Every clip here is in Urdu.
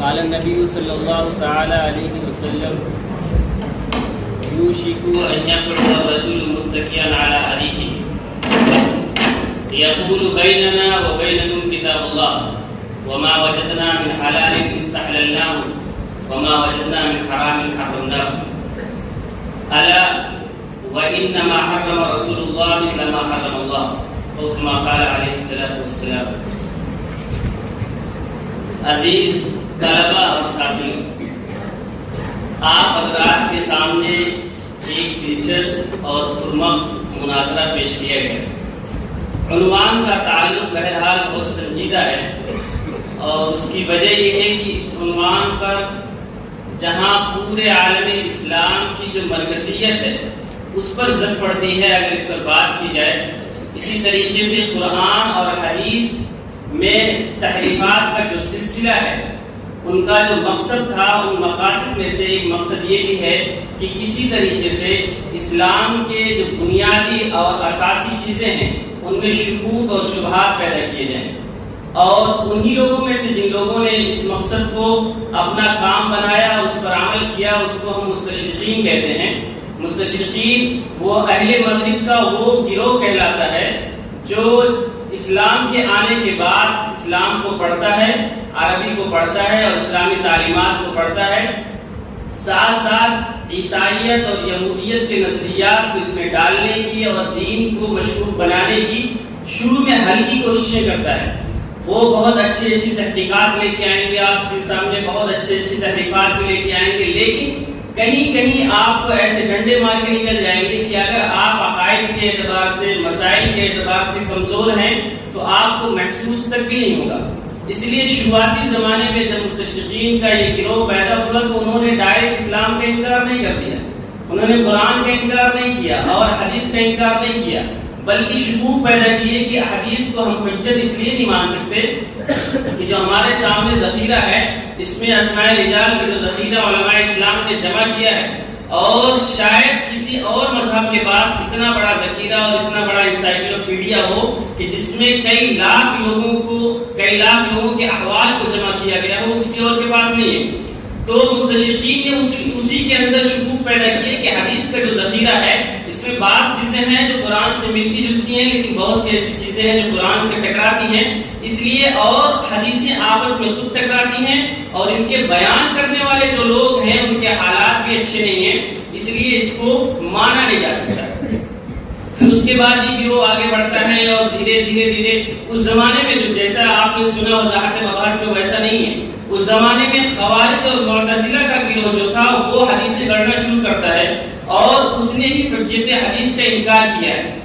قال النبي صلى الله تعالى عليه وسلم يوشك أن يقعد الرجل متكئا على أريكه يقول بيننا وبينكم كتاب الله وما وجدنا من حلال استحللناه وما وجدنا من حرام حرمناه ألا وإنما حرم رسول الله مثل ما حرم الله أو كما قال عليه الصلاة والسلام. عزیز طلبہ اور ساتھیوں، آپ حضرات کے سامنے ایک دلچسپ اور پرمغز مناظرہ پیش کیا گیا. عنوان کا تعلق بہرحال بہت سنجیدہ ہے اور اس کی وجہ یہ ہے کہ اس عنوان پر جہاں پورے عالم اسلام کی جو مرکزیت ہے اس پر زد پڑتی ہے اگر اس پر بات کی جائے. اسی طریقے سے قرآن اور حدیث میں تحریفات کا جو سلسلہ ہے ان کا جو مقصد تھا ان مقاصد میں سے ایک مقصد یہ بھی ہے کہ کسی طریقے سے اسلام کے جو بنیادی اور اساسی چیزیں ہیں ان میں شکوک اور شبہات پیدا کیے جائیں. اور انہی لوگوں میں سے جن لوگوں نے اس مقصد کو اپنا کام بنایا اس پر عمل کیا اس کو ہم مستشرقین کہتے ہیں. مستشرقین وہ اہل مغرب کا وہ گروہ کہلاتا ہے جو اسلام کے آنے کے بعد اسلام کو پڑھتا ہے، عربی کو پڑھتا ہے اور اسلامی تعلیمات کو پڑھتا ہے، ساتھ ساتھ عیسائیت اور یہودیت کے نظریات کو اس میں ڈالنے کی اور دین کو مشکوک بنانے کی شروع میں ہلکی کوششیں کرتا ہے. وہ بہت اچھی تحقیقات لے کے آئیں گے، آپ کے سامنے بہت اچھی تحقیقات لے کے آئیں گے، لیکن کہیں کہیں آپ کو ایسے ڈنڈے مار کے نکل جائیں گے کہ اگر آپ عقائد کے اعتبار سے، مسائل کے اعتبار سے کمزور ہیں تو آپ کو محسوس تک بھی نہیں ہوگا. اس لیے شروعاتی زمانے میں جب مستشرقین کا یہ گروہ پیدا ہوا تو انہوں نے ڈائریکٹ اسلام کا انکار نہیں کر دیا، انہوں نے قرآن کا انکار نہیں کیا اور حدیث کا انکار نہیں کیا، بلکہ شکوک پیدا کیے کہ حدیث کو ہم حجت اس لیے نہیں مان سکتے کہ جو ہمارے سامنے ذخیرہ ہے اس میں اسماء رجال کا جو ذخیرہ علماء اسلام نے جمع کیا ہے اور شاید کسی اور مذہب کے پاس اتنا بڑا ذخیرہ اور اتنا بڑا انسائکلوپیڈیا ہو کہ جس میں کئی لاکھ لوگوں کے احوال کو جمع کیا گیا ہو، کسی اور کے پاس نہیں ہے. تو مستشرقین نے اسی کے اندر شکوک پیدا کیے کہ حدیث کا جو ذخیرہ ہے اس میں بعض چیزیں ہیں جو قرآن سے ملتی جلتی ہیں لیکن بہت سی ایسی چیزیں ہیں جو قرآن سے ٹکراتی ہیں، اس لیے اور حدیثیں آپس میں خود ٹکراتی ہیں اور ان کے بیان کرنے والے جو لوگ ہیں ان کے حالات بھی اچھے نہیں ہیں، اس لیے اس کو مانا نہیں جا سکتا. پھر اس کے بعد یہ گروہ آگے بڑھتا ہے اور دھیرے دھیرے اس زمانے میں جو جیسا آپ نے سنا وضاحت مباحث میں ویسا نہیں ہے. اس زمانے میں خوارج اور معتزلہ کا گروہ جو تھا وہ حدیثیں گڑنا شروع کرتا ہے اور اس نے ہی حجت حدیث کا انکار کیا ہے.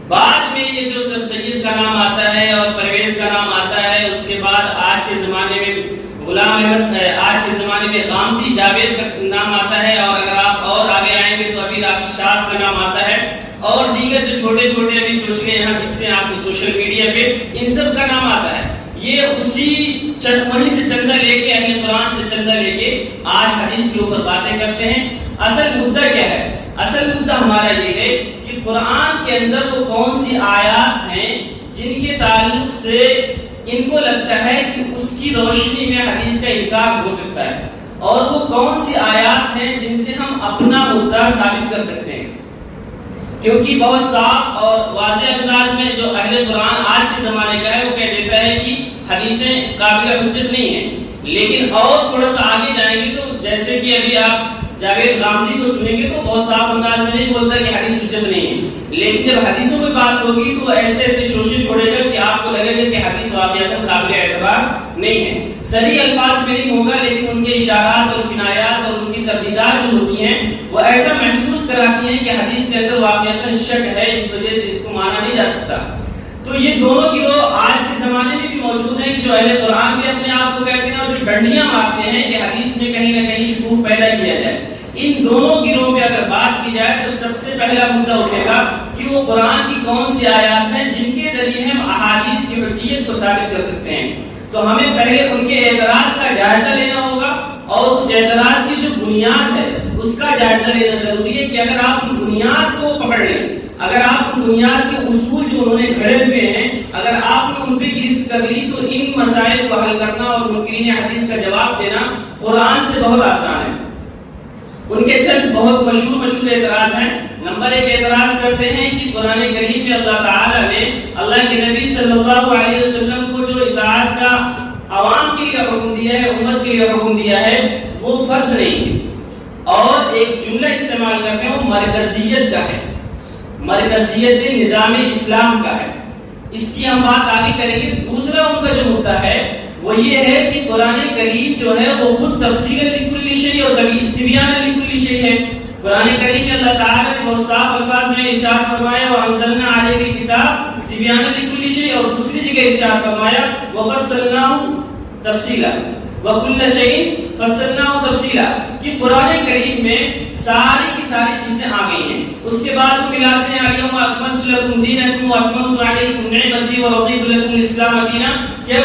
بعد میں یہ جو سر سید کا نام آتا ہے اور پرویز کا نام آتا ہے، اس کے بعد آج کے زمانے میں غلام احمد، آج کے زمانے میں غامدی جاوید کا نام آتا ہے، اور اگر آپ اور آگے آئیں گے تو ابھی راشد شاہ کا نام آتا ہے اور دیگر جو چھوٹے چھوٹے ابھی چوچلے یہاں دکھتے ہیں آپ کو سوشل میڈیا پہ، ان سب کا نام آتا ہے. یہ اسی وہیں سے چندہ لے کے، اہل قرآن سے چندہ لے کے آج حدیث کے اوپر باتیں کرتے ہیں. اصل مدعا کیا ہے؟ اصل مدعا ہمارا یہ ہے کہ قرآن کے اندر وہ کون سی آیات ہیں جن کے تعلق سے ان کو لگتا ہے کہ اس کی روشنی میں حدیث کا انکار ہو سکتا ہے، اور وہ کون سی آیات ہیں جن سے ہم اپنا مدعا ثابت کر سکتے ہیں. کیونکہ بہت صاف اور واضح انداز میں جو اہل قرآن آج کے زمانے کا ہے وہ کہہ دیتا ہے کہ حدیثیں قابل حجت نہیں ہیں، لیکن اور تھوڑا سا آگے جائیں گے تو جیسے کہ ابھی آپ جاوید غامدی کو سنیں گے تو بہت صاف انداز میں نہیں بولتا کہ حدیث حجت نہیں ہے، لیکن جب حدیثوں میں بات ہوگی تو ایسے شوشے چھوڑے گا کہ آپ کو لگے گا کہ حدیث واقعات قابل اعتبار نہیں ہے. صریح الفاظ میں نہیں ہوگا لیکن ان کے اشارات اور کنایات اور ان کی تردیدات جو ہوتی ہیں وہ ایسا محسوس کراتی ہیں کہ حدیث کے اندر واقعات شک ہے، اس وجہ سے اس کو مانا نہیں جا سکتا. تو یہ دونوں گروہ آج کے زمانے میں بھی موجود ہیں جو اہل قرآن بھی اپنے آپ کو کہتے ہیں اور جو ڈنڈیاں مارتے ہیں کہ حدیث میں کہیں نہ کہیں شکوک پیدا کیا جائے. ان دونوں گروہوں پہ اگر بات کی جائے تو سب سے پہلا مدعا اٹھے گا کہ وہ قرآن کی کون سی آیات ہیں جن کے ذریعے ہم احادیث کی حجیت کو ثابت کر سکتے ہیں. تو ہمیں پہلے ان کے اعتراض کا جائزہ لینا ہوگا اور اس اعتراض کی جو بنیاد ہے اس کا جائزہ لینا ضروری ہے کہ اگر آپ ان بنیاد کو پکڑ لیں، اگر آپ ان بنیاد کے اصول جو انہوں نے گھڑے ہوئے ہیں اگر آپ نے ان پہ گرفت کر لی تو ان مسائل کو حل کرنا اور ان کے منکرین حدیث کا جواب دینا قرآن سے بہت آسان ہے۔ ان کے چند بہت مشہور اعتراض ہیں۔ نمبر 1 اعتراض کرتے ہیں کہ قرآن کریم میں اللہ تعالیٰ نے اللہ کے نبی صلی اللہ علیہ وسلم کو جو اطاعت کا عوام کے لیے حکم دیا ہے، امت کے لیے حکم دیا ہے، وہ فرض نہیں ہے، اور ایک جملہ استعمال کرتے ہیں وہ مرکزیت کا ہے، مرکزیت نظام اسلام کا ہے۔ اس کی ہم بات آگے کریں گے۔ دوسرا ان کا جو مدعا ہے وہ یہ ہے کہ قرآن کریم جو ہے وہ خود تفصیل لکل شیء اور تبیان لکل شیء ہے۔ قرآن کریم میں اللہ تعالیٰ نے بہت صاف الفاظ میں ارشاد فرمایا وَأَنزَلْنَا عَلَيْكَ الْكِتَابَ تِبْيَانًا لِكُلِّ شَيْءٍ، اور دوسری جگہ ارشاد فرمایا وَفَصَّلْنَاهُ تَفْصِيلًا وَكُلَّ شَيْءٍ فَصَّلْنَاهُ تَفْصِيلًا، کہ قرآن کریم میں ساری کی ساری چیزیں آ گئی ہیں۔ اس کے بعد وہ ملاتے ہیں اليوم اکملت لکم دینکم واتممت علیکم نعمتی ورضیت لکم الاسلام دینا، کہ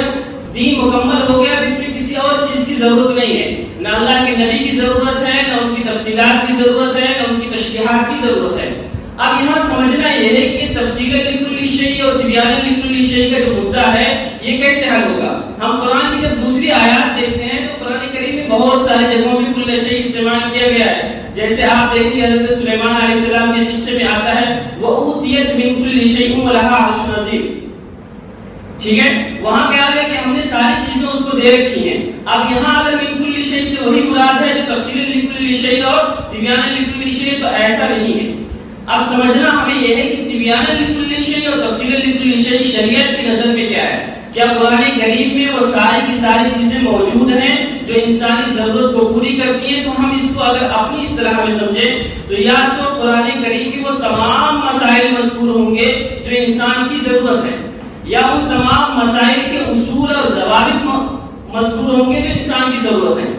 دین مکمل ہو گیا، اس میں کسی اور چیز کی ضرورت نہیں ہے، نہ اللہ کے نبی کی ضرورت ہے، نہ ان کی تفصیلات کی ضرورت ہے، نہ ان کی تشریحات کی ضرورت ہے۔ اب یہاں سمجھنا یہ ہے کہ تفصیل لکل شیء اور تبیان لکل شیء کا جو مدعا ہے یہ کیسے حل ہوگا۔ ہم قرآن کی جب دوسری آیات دیکھتے ہیں تو قرآن کریم میں بہت سارے جگہوں میں کل شیء استعمال کیا گیا ہے۔ جیسے آپ دیکھیں حضرت سلیمان علیہ السلام کے قصے میں آتا ہے وَأُوتِيَتْ مِن كُلِّ شَيْءٍ وَلَهَا عَرْشٌ عَظِيمٌ، ٹھیک ہے، وہاں کیا ہے کہ ہم نے ساری چیزیں اس کو دے رکھی ہیں۔ اب یہاں اگر من کل شیء سے وہی مراد ہے جو تفصیل لکل شیء اور تبیان لکل شیء، تو ایسا نہیں ہے۔ اب سمجھنا ہمیں یہ ہے کہ تبیان لکل شیء اور تفصیل لکل شیء شریعت کی نظر میں کیا ہے۔ کیا قرآن کریم میں وہ ساری کی ساری چیزیں موجود ہیں جو انسانی ضرورت کو پوری کرتی ہیں؟ تو ہم اس کو اگر اپنی اصطلاح میں سمجھیں تو یا تو قرآن کریم کی وہ تمام مسائل مذکور ہوں گے جو انسان کی ضرورت ہے، یا ان تمام مسائل کے اصول اور ضوابط مذکور ہوں گے جو انسان کی ضرورت ہے۔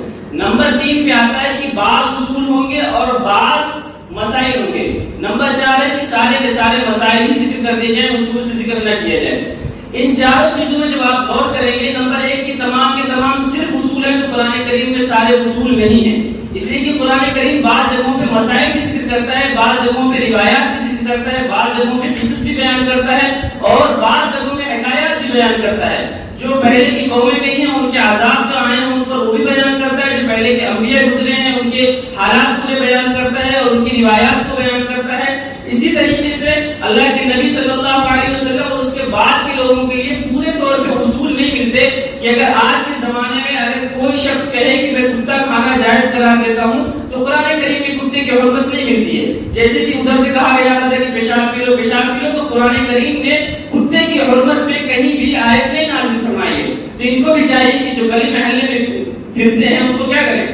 نمبر 3 پہ آتا ہے کہ بعض اصول ہوں گے اور بعض مسائل ہوں گے۔ نمبر 4 ہے کہ سارے کے سارے مسائل ہی ذکر کر دیے جائیں، اصول سے ذکر نہ کیا جائے۔ ان چاروں چیزوں میں جب آپ غور کریں گے، نمبر 1 کی تمام کے تمام صرف اصول ہیں، تو قرآن کریم میں سارے اصول نہیں ہیں، اس لیے کہ قرآن کریم بعض جگہوں پہ مسائل کی ذکر کرتا ہے، بعض جگہوں پہ روایات کی ذکر کرتا ہے، بعض جگہوں پہ قصص بھی بیان کرتا ہے، اور بعض جگہوں میں حکایات بھی بیان کرتا ہے۔ جو پہلے کی قومیں گئی ہیں ان کے عذاب جو آئے ہیں ان پر وہ بھی بیان کرتا ہے، جو پہلے کے انبیاء گزرے ہیں ان کے حالات پورے بیان کرتا ہے اور ان کی روایات کو بیان کرتا ہے۔ اسی طریقے سے اللہ کے نبی صلی اللہ علیہ وسلم اور اس کے بعد کے لوگوں کے لیے پورے طور پہ اصول نہیں ملتے کہ اگر آج کے زمانے میں اگر کوئی شخص کہے کہ میں کتا کھانا جائز قرار دیتا ہوں تو قرآن کریم میں کتے کی حرمت نہیں ملتی ہے۔ جیسے کہ ادھر سے کہا گیا تھا کہ پیشاب پی لو پیشاب پی لو، تو قرآن کریم نے کتے کی حرمت پہ کہیں بھی آیت نہیں نازل فرمائی ہے۔ تو ان کو بھی چاہیے کہ جو گلی محلے میں پھرتے ہیں ان کو کیا کریں،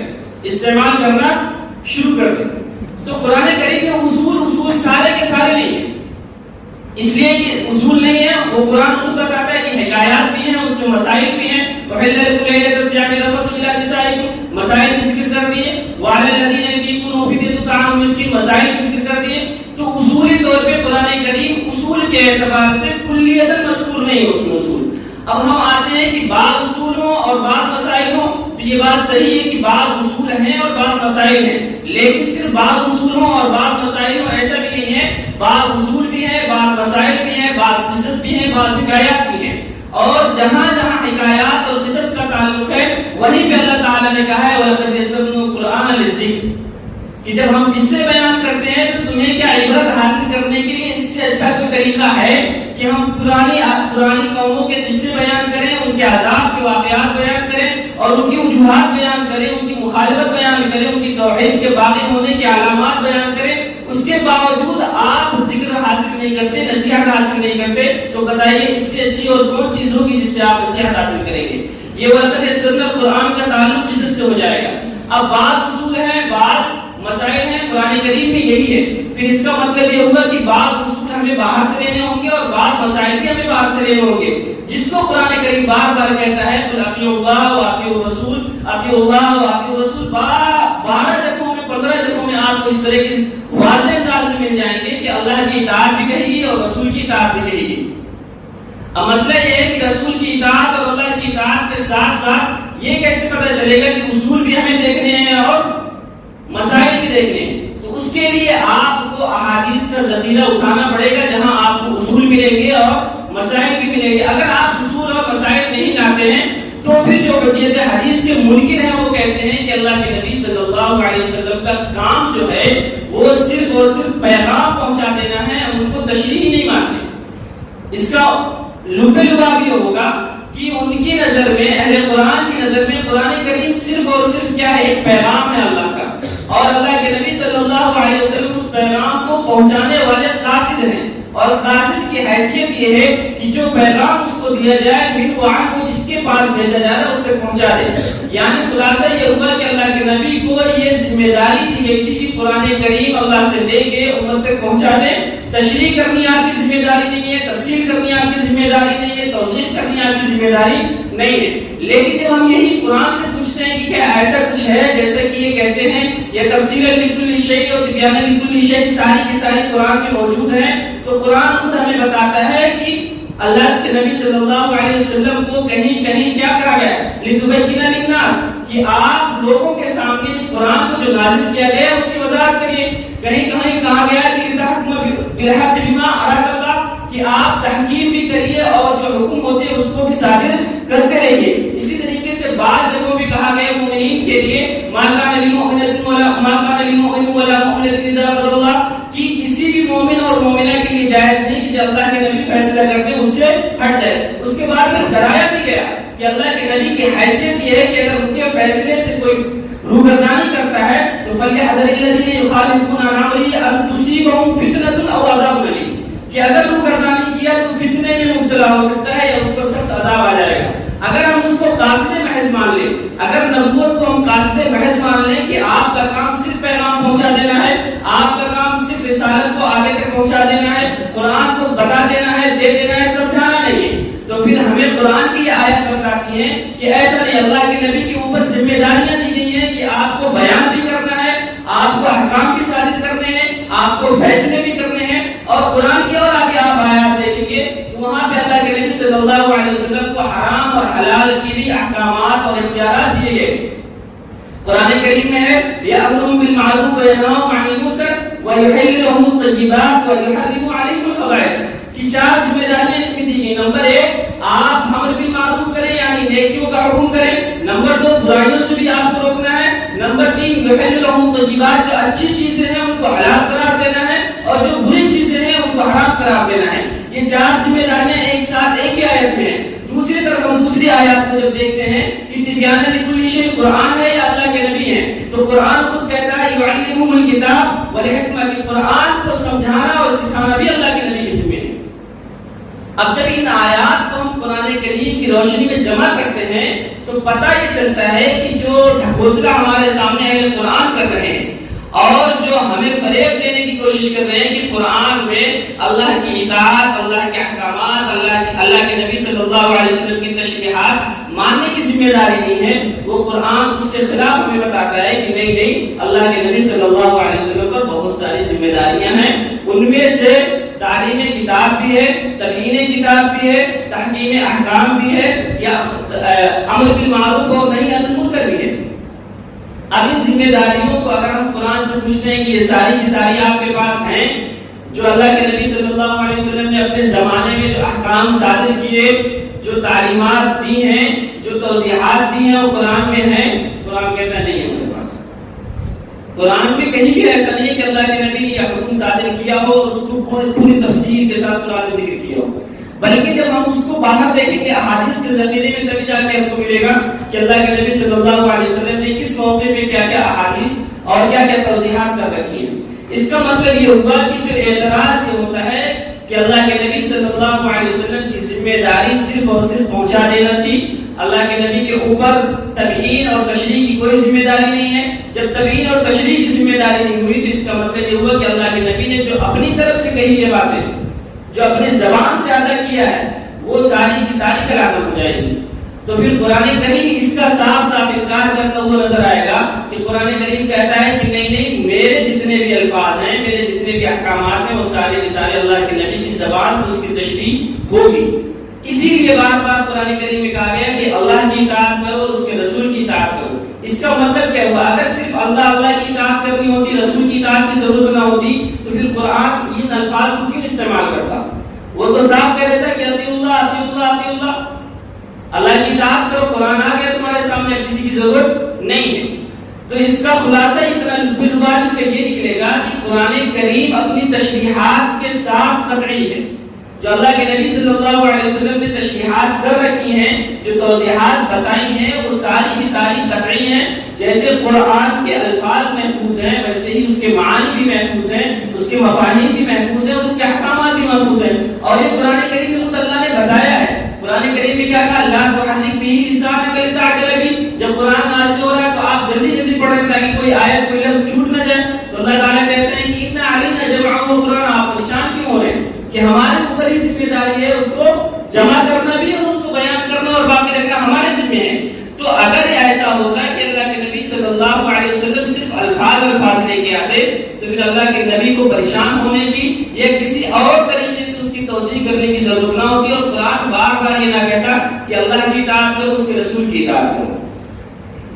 استعمال کرنا شروع کر دیں۔ تو قرآن کریم میں اصول سارے کے سارے نہیں ہیں، اس لیے کہ اصول نہیں ہے، وہ قرآن خود بتاتا ہے کہ حکایات بھی ہیں، اس میں مسائل بھی ہیں۔ مسائل کی ذکر کر دیے، مسائل کی ذکر کر دیے۔ تو اصولی طور پہ قرآن کریم اصول کے اعتبار سے کلیتاً مذکور نہیں ہے اس میں اصول۔ اب ہم آتے ہیں کہ بعض اصول ہوں اور بعض مسائل ہوں، تو یہ بات صحیح ہے کہ بعض اصول ہیں اور بعض مسائل ہیں، لیکن صرف بعض اصول ہوں اور بعض مسائل ہوں ایسا بھی نہیں ہے۔ بعض اصول بھی ہیں، بعض مسائل بھی ہیں، بعض قصص بھی ہیں، بعض حکایات بھی ہیں، اور جہاں جہاں حکایات اور قصص کا تعلق ہے وہیں پہ اللہ تعالیٰ نے کہا ہے وَلَقَدْ يَسَّرْنَا الْقُرْآنَ لِلذِّكْرِ، کہ جب ہم قصے بیان کرتے ہیں تو تمہیں کیا عبرت حاصل کرنے کے لیے اس سے اچھا کوئی طریقہ ہے کہ ہم پرانی قوموں کے قصے بیان کریں، ان کے عذاب کے واقعات بیان کریں اور ان کی وجوہات بیان کریں، ان کی مخالفت بیان کریں، ان کی توحید کے باقی ہونے کے علامات بیان کریں، اس کے باوجود آپ ذکر حاصل نہیں کرتے، نصیحت حاصل نہیں کرتے، تو بتائیے اس سے اچھی اور کون چیز ہوگی جس سے آپ نصیحت حاصل کریں گے؟ یہ وَلَقَدْ يَسَّرْنَا الْقُرْآنَ کا تعلق قصص سے ہو جائے گا۔ اب بعض اصول ہیں، بعض مسائل ہیں، قرآن کریم میں یہی ہے، پھر اس کا مطلب یہ ہوگا کہ بعض اصول ہمیں باہر سے لینے ہوں گے اور بعض مسائل بھی ہمیں باہر سے لینے ہوں گے، جس کو قرآن کریم بار بار کہتا ہے قُلْ أَطِیعُوا اللَّهَ وَأَطِیعُوا الرَّسُولَ، أَطِیعُوا اللَّهَ وَأَطِیعُوا الرَّسُولَ۔ 12 جگہوں میں 15 جگہوں میں آپ کو اس طرح کی واضح انداز میں مل جائیں گے کہ اللہ کی اطاعت بھی کہے گی اور رسول کی اطاعت بھی کہے گی۔ اب مسئلہ یہ ہے کہ رسول کی اطاعت اور اللہ کی اطاعت کے ساتھ ساتھ یہ کیسے پتہ چلے گا کہ اصول بھی ہمیں دیکھنے ہیں اور مسائل بھی دیکھنے ہیں؟ تو اس کے لیے آپ کو احادیث کا ذخیرہ اٹھانا پڑے گا جہاں آپ کو اصول ملیں گے اور مسائل بھی ملیں گے۔ اگر آپ اصول اور مسائل نہیں لاتے ہیں تو پھر پھر جو حجیت حدیث کے منکر ہیں وہ کہتے ہیں کہ اللہ کے نبی صلی اللہ علیہ وسلم کا کام جو ہے وہ صرف اور صرف پیغام پہنچا دینا ہے، ان کو تشریح نہیں مانتے۔ اس کا لبِ لباب یہ ہوگا کہ ان کی نظر میں، اہل قرآن کی نظر میں، قرآن کریم صرف اور صرف کیا ہے؟ ایک پیغام ہے اللہ کا، اور اللہ کے نبی صلی اللہ علیہ وسلم اس پیغام کو پہنچانے والے قاصد ہیں، اور قاصد کی حیثیت یہ ہے کہ جو پیغام اس کو دیا جائے من وعن کو جس کے پاس بھیجا جا رہا ہے اس پہ پہنچا دے۔ یعنی خلاصہ یہ ہوا کہ اللہ کے نبی کو یہ ذمہ داری دی گئی تھی کہ قرآن کریم اللہ سے لے کے امت تک پہنچا دیں۔ تشریح کرنی آپ کی ذمہ داری نہیں ہے، تفسیر کرنی آپ کی ذمہ داری نہیں ہے، توضیح کرنی آپ کی ذمہ داری نہیں ہے۔ لیکن جب ہم یہی قرآن سے پوچھتے ہیں کہ کیا ایسا کچھ ہے جیسے کہ یہ کہتے ہیں یہ تفسیر لکل شیء اور تبیان لکل شیء ساری کی ساری قرآن میں موجود ہیں، تو قرآن خود ہمیں بتاتا ہے کہ اللہ کے نبی صلی اللہ علیہ وسلم کو کہیں کہیں کیا کہا گیا ہے؟ لِتُبَيِّنَ لِلنَّاسِ، کہ آپ لوگوں کے سامنے اس قرآن کو جو نازل کیا گیا ہے اس کی وضاحت کریے۔ کہیں کہیں کہا گیا ہے کہ بِالْحَقِّ بِمَا أَرَاكَ اللَّهُ، کہ آپ تحکیم بھی کریے اور جو حکم ہوتے ہیں اس کو بھی صادر کرتے رہیے۔ اسی طریقے سے بعض جگہوں بھی کہا گیا مومنین کے لیے مَا كَانَ لِلْمُؤْمِنٍ وَلَا مُؤْمِنَةٍ إِذَا قَضَى اللَّهُ، کہ کسی بھی مومن اور مومنہ کے لیے جائز نہیں کہ جب اللہ کے نبی فیصلہ کر دیں اس سے ہٹ جائے۔ اس کے بعد پھر ڈرایا بھی گیا کہ اللہ کے نبی کی حیثیت یہ ہے کہ اگر ان کے فیصلے سے کوئی روگردانی کرتا ہے تو فَلْيَحْذَرِ الَّذِينَ يُخَالِفُونَ عَنْ أَمْرِهِ أَن تُصِيبَهُمْ فِتْنَةٌ أَوْ عَذَابٌ أَلِيمٌ، کہ اگر روگردانی کیا تو فتنے میں مبتلا ہو سکتا ہے یا اس پر سخت عذاب آ جائے گا۔ اگر ہم اس کو قاصد محض مان لیں، اگر نبوت کو ہم قاصد محض مان لیں کہ آپ کا کام صرف پیغام پہنچا دینا ہے، آپ کا کام صرف رسالت کو آگے تک پہنچا دینا ہے، قرآن کو بتا دینا ہے، دے دینا ہے، سمجھانا نہیں ہے، تو پھر ہمیں قرآن کی یہ آیت بتاتی ہے کہ ایسا نہیں، اللہ کے نبی کے اوپر ذمہ داریاں دی گئی ہیں کہ آپ کو بیان بھی کرنا ہے، آپ کو احکام بھی صادر کرنے ہیں، آپ کو فیصلے بھی کرنے ہیں۔ اور قرآن کی اور آگے آپ آیات دیکھیں گے تو وہاں پہ اللہ کے نبی صلی اللہ علیہ وسلم کو حرام اور حلال کی بھی احکامات اور اختیارات دیے گئے۔ قرآن کریم میں ہے یأمرون بالمعروف وینہون عن المنکر ویحل لهم الطیبات ویحرم علیہم الخبائث، کی چار ذمہ داریاں اس میں دی گئی۔ نمبر ایک، آپ امر بالمعروف کریں یعنی نیکیوں کا حکم کریں۔ نمبر دو، برائیوں سے بھی آپ کو روکنا ہے۔ نمبر تین، یحل لهم الطیبات، جو اچھی چیزیں ہیں ان کو حلال قرار دینا ہے اور جو بری چیزیں ہیں ان کو حرام قرار دینا ہے۔ یہ چار ذمہ داریاں ایک ساتھ ایک ہی آیت میں ہیں۔ دوسری طرف ہم دوسری آیات کو جب دیکھتے ہیں کہ تبیان لکل شیء قرآن ہے یا اللہ کے نبی ہیں، تو قرآن خود کہتا ہے یعلمہم الکتاب والحکمہ، کہ قرآن کو سمجھانا اور سکھانا بھی اللہ کے نبی کے ذمہ ہے۔ اب جب ان آیات کو ہم قرآن کریم کی روشنی میں جمع کرتے ہیں تو پتہ یہ چلتا ہے کہ جو ڈھکوسلا ہمارے سامنے اہل قرآن کر رہے ہیں اور جو ہمیں فریب دینے کی کوشش کر رہے ہیں کہ قرآن میں اللہ کی اطاعت، اللہ کے احکامات، اللہ کے نبی صلی اللہ علیہ وسلم کی تشریحات ماننے کی ذمہ داری نہیں ہے، وہ قرآن اس کے خلاف ہمیں بتاتا ہے کہ نہیں نہیں، اللہ کے نبی صلی اللہ علیہ وسلم پر بہت ساری ذمہ داریاں ہیں، ان میں سے تعلیم کتاب بھی ہے، تبیین کتاب بھی ہے، تحکیم احکام بھی ہے، یا امر بالمعروف اور نہی عن المنکر بھی ہے۔ اب ان ذمہ داریوں کو اگر ہم قرآن سے پوچھتے ہیں کہ یہ ساری کی ساری آپ کے پاس ہیں، جو اللہ کے نبی صلی اللہ علیہ وسلم نے اپنے زمانے میں جو احکام صادر کیے، جو تعلیمات دی ہیں، جو توضیحات دی ہیں وہ قرآن میں ہیں، قرآن کہتا ہے نہیں ہے ہمارے پاس۔ قرآن میں کہیں بھی ایسا نہیں ہے کہ اللہ کے نبی نے یہ حکم صادر کیا ہو اور اس کو پوری تفصیل کے ساتھ قرآن میں ذکر کیا ہو، بلکہ جب ہم اس کو باہر دیکھیں گے احادیث کے ذخیرے میں تبھی جا کے ہم کو ملے گا کہ اللہ کے نبی صلی اللہ علیہ وسلم نے کس موقع پہ کیا کیا احادیث اور کیا کیا توضیحات کر رکھی ہیں۔ اس کا مطلب یہ ہوا کہ جو اعتراض یہ ہوتا ہے کہ اللہ کے نبی صلی اللہ علیہ وسلم کی ذمہ داری صرف اور صرف پہنچا دینا تھی، اللہ کے نبی کے اوپر تبیین اور تشریح کی کوئی ذمہ داری نہیں ہے۔ جب تبیین اور تشریح کی ذمہ داری نہیں ہوئی تو اس کا مطلب یہ ہوا کہ اللہ کے نبی نے جو اپنی طرف سے کہی یہ باتیں، جو اپنی زبان سے ادا کیا ہے، وہ ساری کی ساری کلام ہو جائے گی۔ تو پھر قرآن کریم اس کا صاف صاف انکار کرتا ہوا نظر آئے گا کہ قرآن کریم کہتا ہے کہ نہیں نہیں، میرے جتنے بھی الفاظ ہیں، میرے جتنے بھی احکامات ہیں، وہ سارے کے سارے اللہ کے نبی کی زبان سے اس کی تشریح ہوگی۔ اسی لیے بار بار قرآن کریم میں کہا گیا کہ اللہ کی اطاعت کرو اور اس کے رسول کی اطاعت کرو۔ اس کا مطلب کیا ہوا؟ اگر صرف اللہ کی اطاعت کرنی ہوتی، رسول کی اطاعت کی ضرورت نہ ہوتی تو پھر قرآن ان الفاظ کو کیوں استعمال کرتا؟ وہ تو صاف کہہ دیتا کہ اطیعوا اللہ اطیعوا اللہ اطیعوا اللہ، اللہ کی اطاعت کرو، قرآن آ گیا تو کسی کی ضرورت نہیں ہے۔ تو اس کا خلاصہ اتنا بالبال اس کا یہ نکلے گا کہ قرآن کریم اپنی تشریحات کے ساتھ قطعی ہے۔ جو اللہ کے نبی صلی اللہ علیہ وسلم نے تشریحات کر رکھی ہیں، جو توضیحات بتائی ہیں، وہ ساری کی ساری قطعی ہیں۔ جیسے قرآن کے الفاظ محفوظ ہیں، ویسے ہی اس کے معانی بھی محفوظ ہیں، اس کے مفاہیم بھی محفوظ ہیں، اس کے احکامات بھی محفوظ ہیں۔ اور یہ قرآن کریم میں خود اللہ نے بتایا ہے۔ قرآن کریم میں کیا کہا؟ لا تحرک به لسانک لتعجل به۔ جب قرآن نازل ہو رہا ہے تو آپ جلدی جلدی پڑھ رہے ہیں تاکہ کوئی آیت کوئی لفظ چھوٹ نہ جائے۔ تو اللہ تعالیٰ کہتے ہیں کہ ان علینا جمعہ وقرآن۔ آپ پریشان کیوں ہو رہے ہیں کہ ہمارے اوپر ہی ذمہ داری ہے اس کو جمع کرنا بھی اور اس کو بیان کرنا اور باقی رکھنا ہمارے ذمہ ہے۔ تو اگر ایسا ہوتا کہ اللہ کے نبی صلی اللہ علیہ وسلم صرف الفاظ لے کے آتے تو پھر اللہ کے نبی کو پریشان ہونے کی یا کسی اور طریقے سے اس کی توضیح کرنے کی ضرورت نہ ہوتی، اور قرآن بار بار یہ نہ کہتا کہ اللہ کی اطاعت کرو، اس کے رسول کی اطاعت کرو۔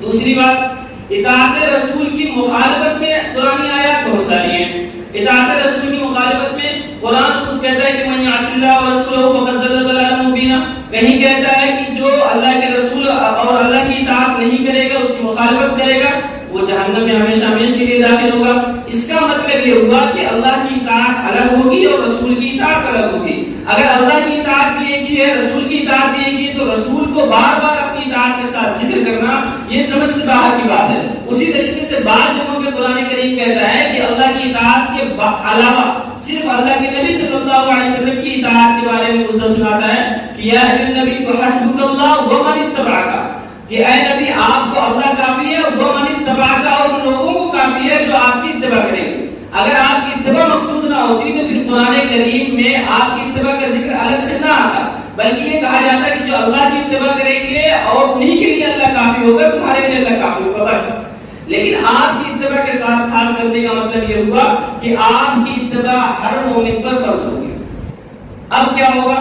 دوسری بات، اطاعت رسول کی مخالفت میں قرآنی آیات بہت ساری ہیں۔ اطاعت رسول کی مخالفت میں قرآن خود کہتا ہے کہ من یعص اللہ ورسولہ فقد ضل ضلالا مبینا۔ کہیں کہتا ہے کہ جو اللہ کے رسول اور اللہ کی اطاعت نہیں کرے گا، اس کی مخالفت کرے گا، وہ جہنم میں ہمیشہ ہمیشہ کے لیے داخل ہوگا۔ اس کا مطلب یہ ہوا کہ اللہ کی اطاعت الگ ہوگی اور رسول کی اطاعت الگ ہوگی۔ اگر اللہ کی اطاعت بھی ایک ہی ہے، رسول کی اطاعت بھی ایک ہی ہے، تو رسول کو بار بار اپنی اطاعت کے ساتھ ذکر کرنا یہ سمجھ سے باہر کی بات ہے۔ اسی طریقے سے بعض جگہوں پہ قرآن کریم کہتا ہے کہ اللہ کی اطاعت کے علاوہ صرف اللہ کے نبی صلی اللہ علیہ وسلم کی اطاعت کے بارے میں مجھے سناتا ہے کہ یا نبی کو حسبک اللہ ومن اتبعک، کہ اے نبی آپ کو اللہ کافی ہے، ومن اتبعک، اور ان لوگوں کو کافی ہے جو آپ کی اتباع کریں گے۔ اگر آپ کی اتباع مقصود نہ ہوتی تو پھر قرآن کریم میں آپ کی اتباع کا ذکر الگ سے نہ آتا، بلکہ یہ کہا جاتا کہ جو اللہ کی اتباع کریں گے اور انہی کے لیے اللہ کافی ہوگا، تمہارے لیے اللہ کافی ہوگا بس۔ لیکن آپ کی اتباع کے ساتھ خاص کرنے کا مطلب یہ ہوا کہ آپ کی اتباع ہر مومن پر فرض ہوگی۔ اب کیا ہوگا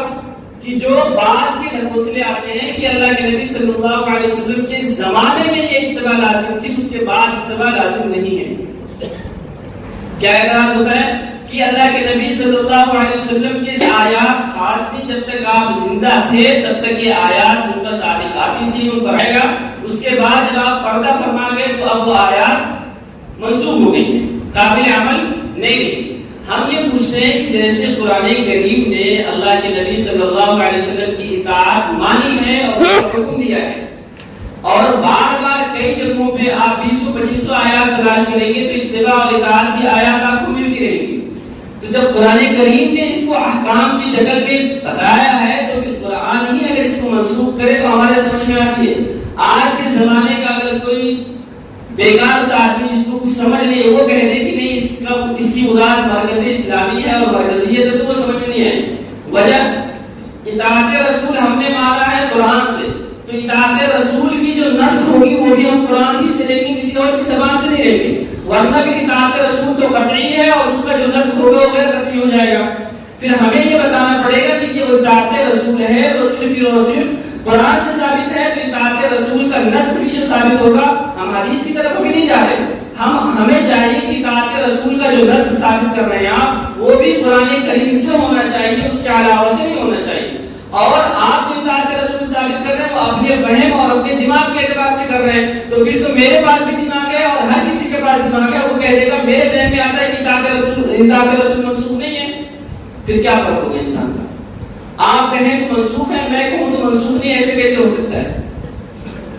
کہ جو بعد کے ڈھکوسلے آتے ہیں کہ اللہ کے نبی صلی اللہ علیہ وسلم کے زمانے میں یہ اتباع لازم تھی، اس کے بعد اتباع لازم نہیں ہے۔ کیا اعتراض ہوتا ہے کہ اللہ کے نبی صلی اللہ علیہ وسلم کے آیات خاص تھی، جب تک آپ زندہ تھے تب تک یہ آیات ان کا صادق آتی تھی، ان پر رہے گا۔ اس کے بعد جب آپ پردہ فرما گئے تو اب وہ آیات منسوخ ہو گئی ہیں، قابل عمل نہیں رہی۔ ہم یہ پوچھتے ہیں کہ جیسے قرآن کریم نے اللہ کے نبی صلی اللہ علیہ وسلم کی اطاعت مانی ہے اور حکم دیا ہے، اور بار بار کئی جگہوں پہ آپ 200-2500 آیات تلاش کریں گے تو اتباع اور اطاعت کی آیات آپ کو ملتی رہیں گی۔ تو جب قرآن کریم نے اس کو احکام کی شکل میں بتایا ہے تو پھر قرآن ہی اگر اس کو منسوخ کرے تو ہمارے سمجھ میں آتی ہے۔ آج کے زمانے کا اگر کوئی بیکار سا آدمی جس کو کچھ سمجھ نہیں، وہ کہہ دے کہ نہیں اس کی مراد مرکز اسلامی ہے اور مرکزیت ہے، تو وہ سمجھ میں نہیں آئے۔ وجہ اطاعت رسول ہم نے مانا ہے قرآن سے، تو اطاعت رسول کی جو نسل ہوگی وہ بھی ہم قرآن ہی سے لیں گے، کسی اور کی زبان سے نہیں لیں گے، ورنہ پھر اطاعت رسول تو قطعی ہے اور اس کا جو نسل ہوگا وہ غیر قطعی ہو جائے گا۔ پھر ہمیں یہ بتانا پڑے گا کہ جو اطاعت رسول ہے وہ صرف اور صرف قرآن سے ثابت ہے، تو اطاعت رسول کا نسل بھی جو ثابت ہوگا، ہم حدیث کی طرف بھی نہیں جا رہے، ہمیں چاہیے کہ اطاعت رسول کا جو نسل ثابت کر رہے ہیں آپ، وہ بھی قرآن کریم سے ہونا چاہیے، اس کے علاوہ سے نہیں ہونا چاہیے۔ اور آپ جو اطاعت رسول ثابت کر رہے ہیں وہ اپنے فہم اور اپنے دماغ کے اعتبار سے کر رہے ہیں، تو پھر تو میرے پاس بھی دماغ ہے اور ہر کسی کے پاس دماغ ہے، وہ کہہ دے گا میرے ذہن میں آتا ہے کہ اطاعت رسول منسوخ نہیں ہے، پھر کیا فرق ہوگا انسان کا؟ آپ کہیں تو منسوخ ہے، میں کہوں تو منسوخ نہیں، ایسے کیسے ہو سکتا ہے؟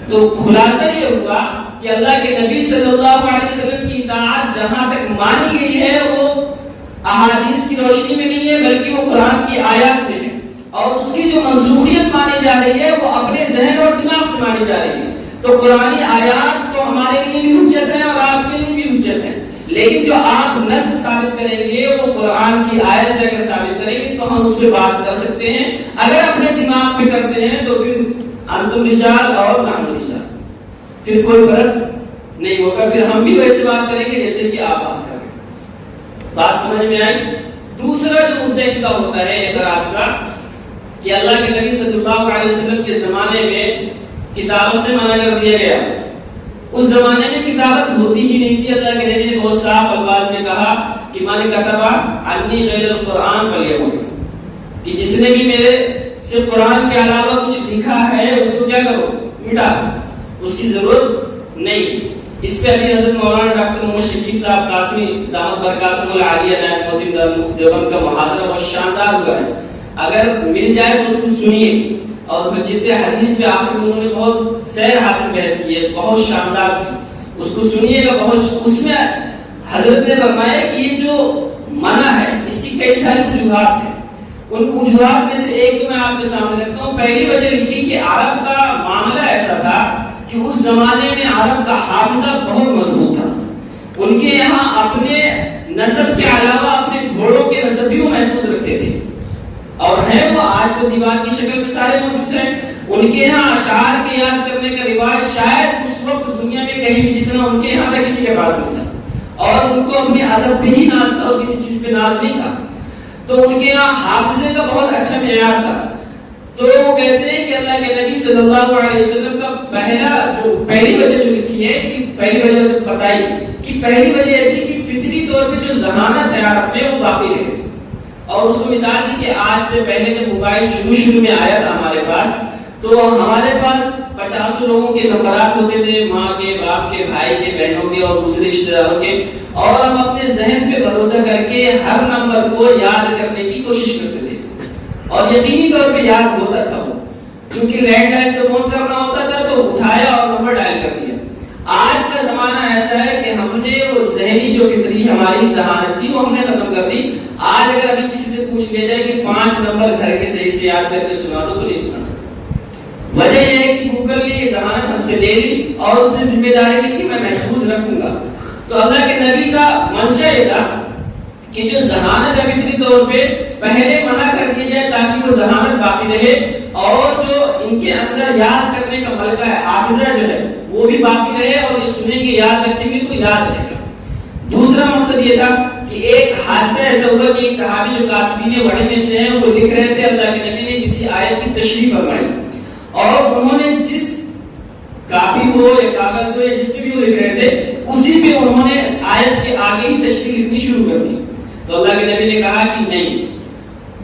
تو خلاصہ یہ ہوا کہ اللہ کے نبی صلی اللہ علیہ وسلم کی اطاعت جہاں تک مانی گئی ہے وہ احادیث کی روشنی میں نہیں ہے، بلکہ وہ قرآن کی آیات میں ہے، اور اس کی جو منسوخیت مانی جا رہی ہے وہ اپنے ذہن اور دماغ سے مانی جا رہی ہے۔ تو قرآنی آیات تو ہمارے لیے بھی حجت ہے اور آپ کے لیے بھی حجت ہے، لیکن جو آپ نص ثابت کریں گے وہ قرآن کی آیت سے اگر ثابت کریں گے تو ہم اس پہ بات کر سکتے ہیں، اگر اپنے دماغ پہ کرتے ہیں تو پھر انتم رجال اور نحن رجال، پھر کوئی فرق نہیں ہوگا، پھر ہم بھی ویسے بات کریں گے جیسے کہ آپ بات کریں گے۔ بات سمجھ میں آئی؟ دوسرا جو مدعا ان کا ہوتا ہے اعتراض کا کہ اللہ کے نبی صلی اللہ علیہ وسلم کے زمانے میں کتابت سے منع کر دیا گیا، اس زمانے میں کتابت ہوتی ہی نہیں تھی۔ اللہ کے نبی نے بہت صاف الفاظ میں کہا کہ من کتب عنی غیر القرآن فلیمت، کہ جس نے بھی میرے صرف قرآن کے علاوہ کچھ لکھا ہے اس کو کیا کرو؟ مٹا، اس کی ضرورت نہیں. اس پہ ابھی حضرت مولانا ڈاکٹر محمد شکیب صاحب قاسمی دامت برکاتہم العالیہ نائب مفتی دارالمفتوں دیوبند کا محاضرہ بہت شاندار ہوا ہے. اگر مل جائے تو اس کو سنیے. اور مسجد حدیث میں آخر میں انہوں نے بہت سیر حاصل بحث کی ہے, بہت شاندار سی, اس کو سنیے گا. بہت اس میں حضرت نے فرمایا کہ یہ جو منع ہے اس کی کئی ساری وجوہات ہیں. ان وجوہات میں سے ایک تو میں آپ کے سامنے رکھتا ہوں. پہلی وجہ لکھی کہ عرب کا معاملہ ایسا تھا کہ اس زمانے میں عرب کا حافظہ بہت مضبوط تھا. ان کے یہاں اپنے نسب کے علاوہ اپنے گھوڑوں کے نسب بھی وہ محفوظ رکھتے تھے, اور ہیں وہ آج تو دیوار کی شکل میں سارے موجود ہیں. ان کے یہاں اشعار کے یاد کرنے کا رواج شاید اس وقت دنیا میں کہیں بھی جتنا ان کے یہاں تھا کسی کے پاس نہیں تھا, اور ان کو اپنے ادب پہ ہی ناز تھا اور کسی چیز پہ ناز نہیں تھا. تو ان کے یہاں حافظے کا بہت اچھا معیار تھا. تو وہ کہتے ہیں کہ اللہ کے نبی صلی اللہ علیہ وسلم کا پہلی وجہ جو لکھی ہے کہ پہلی وجہ بتائی کہ پہلی وجہ یہ تھی کہ فطری طور پہ جو ذہانت ہے عرب میں وہ باقی رہے. اور اس کو مثال دی کہ آج سے پہلے جب موبائل شروع میں آیا تھا ہمارے پاس, تو ہمارے پاس 50 لوگوں کے نمبرات ہوتے تھے, ماں کے, باپ کے, بھائی کے, بہنوں کے اور دوسرے رشتہ داروں کے, اور ہم اپنے ذہن پہ بھروسہ کر کے ہر نمبر کو یاد کرنے کی کوشش کرتے تھے, اور یقینی طور پہ یاد ہوتا تھا وہ. چونکہ لینڈ لائن سے فون کرنا ہوتا تھا تو اٹھایا اور نمبر ڈائل کر دیا. آج کا زمانہ ایسا ہے کہ ہم نے وہ ذہنی جو فطری ہماری ذہانت تھی وہ ہم نے ختم کر دی. آج اگر ابھی کسی سے پوچھ لیا جائے کہ 5 نمبر گھر کے صحیح سے یاد کر کے سنا دو تو نہیں سنا سکتے. وجہ یہ ہے کہ گوگل نے یہ ذہانت ہم سے لے لی اور اس نے ذمہ داری لی کہ میں محفوظ رکھوں گا. تو اللہ کے نبی کا منشا یہ تھا کہ جو ذہانت ہے فطری طور پہ پہلے منع کر دیا جائے تاکہ وہ ذہانت باقی رہے, اور جو ان کے اندر یاد کرنے کا ملکہ ہے, حافظہ جو ہے وہ بھی باقی رہے, اور یہ سنیں گے یاد رکھیں گے تو یاد رہے گا. دوسرا مقصد یہ تھا کہ ایک حادثہ ایسا ہوا کہ ایک صحابی جو کاتبین وحی میں سے ہیں وہ لکھ رہے تھے, اللہ کے نبی نے کسی آیت کی تشریح فرمائی, اور انہوں نے جس کاپی ہو یا کاغذ ہو یا جس پہ بھی وہ لکھ رہے تھے اسی پہ انہوں نے آیت کے آگے ہی تشریح لکھنی شروع کر دی. تو اللہ کے نبی نے کہا کہ نہیں,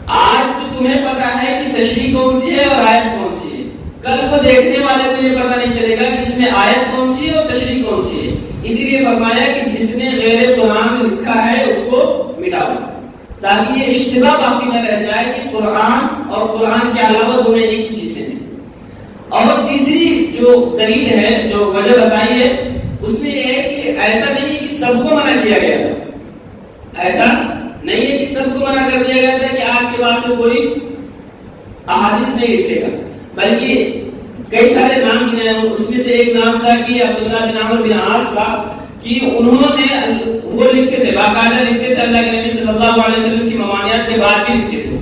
آج تو تمہیں پتا ہے کہ تشریح کون سی ہے اور آیت کون سی ہے, کل کو دیکھنے والے کو یہ پتا نہیں چلے گا کہ اس میں آیت کون سی ہے اور تشریح کون سی ہے. اسی لیے فرمایا کہ جس نے غیر قرآن میں لکھا ہے اس کو مٹاؤ, تاکہ یہ اشتباہ باقی نہ رہ جائے کہ قرآن اور قرآن کے علاوہ دونوں ایک ہی چیزیں ہیں. اور تیسری جو دلیل ہے, جو وجہ بتائی ہے, اس میں یہ ہے کہ ایسا نہیں ہے کہ سب کو منع کیا گیا تھا, ایسا نہیں ہے کہ سب کو منع کر دیا گیا تھا کہ آج کے بعد سے کوئی احادیث نہیں لکھے گا, بلکہ کئی سارے نام گنے ہیں. اس میں سے ایک نام تھا کہ عبداللہ بن عمرو بن عاص کا, کہ انہوں نے وہ لکھتے تھے, باقاعدہ لکھتے تھے, اللہ کے نبی صلی اللہ علیہ وسلم کی ممانعت کے بعد بھی لکھتے تھے.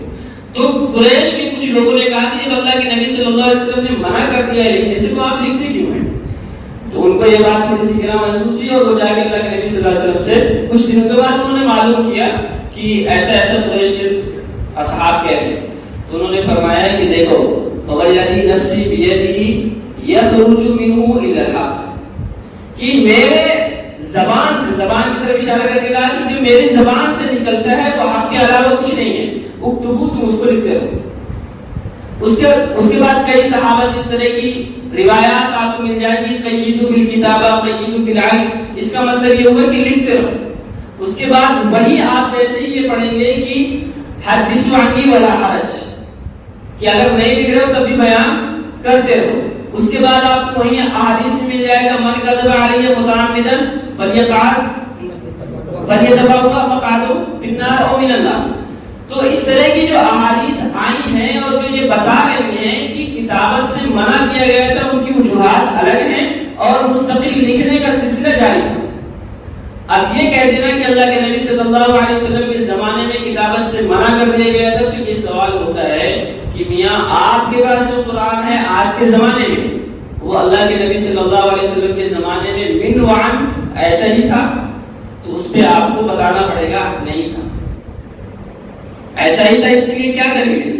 تو قریش کے کچھ لوگوں نے کہا کہ جب اللہ کے نبی صلی اللہ علیہ وسلم نے منع کر دیا ہے لکھنے سے تو آپ لکھتے کیوں ہیں؟ تو ان کو یہ بات تھوڑی سی گرا محسوس ہوئی, اور وہ جا کے اللہ کے نبی صلی اللہ علیہ وسلم سے کچھ دنوں کے بعد انہوں نے معلوم کیا کہ ایسا ایسا قریش کے اصحاب کہتے ہیں. تو انہوں نے فرمایا کہ دیکھو, وَوَالَّذِي نَفْسِي بِيَدِهِ يَخْرُجُ مِنْهُ إِلَّا الْحَقُّ, کہ میرے زبان سے, زبان کی طرف اشارہ کر کے کہا کہ جو میری زبان سے نکلتا ہے وہ حق کے علاوہ کچھ نہیں ہے, اکتبو تم اس کو لکھتے رہو. اس کے بعد کئی صحابہ سے اس طرح کی روایات آپ کو مل جائے گی, قیدوا بالکتابہ قیدوا بالعلم, اس کا مطلب یہ ہوا کہ لکھتے رہو. اس کے بعد وہی آپ جیسے ہی یہ پڑھیں گے کہ حدثوا عنی ولا حرج, کہ اگر نہیں لکھ رہے ہو تب بھی بیان کرتے رہو. اس کے بعد آپ کو وہی احادیث میں مل جائے گا, من کذب علی متعمدا فلیتبوأ مقعدہ من النار او من النار. تو اس طرح کی جو احادیث آئی ہیں اور جو یہ بتا رہی ہیں کہ کتابت سے منع کیا گیا تھا, ان کی وجوہات الگ ہیں اور مستقل لکھنے کا سلسلہ جاری ہے. اب یہ کہہ دینا کہ اللہ کے نبی صلی اللہ علیہ وسلم کے زمانے میں کتابت سے منع کر دیا گیا تھا, تو یہ سوال ہوتا ہے کہ میاں آپ کے پاس جو قرآن ہے آج کے زمانے میں وہ اللہ کے نبی صلی اللہ علیہ وسلم کے زمانے میں من وعن ایسا ہی تھا, تو اس پہ آپ کو بتانا پڑے گا نہیں تھا, ایسا ہی تھا. اس لیے کیا دلیل ہے؟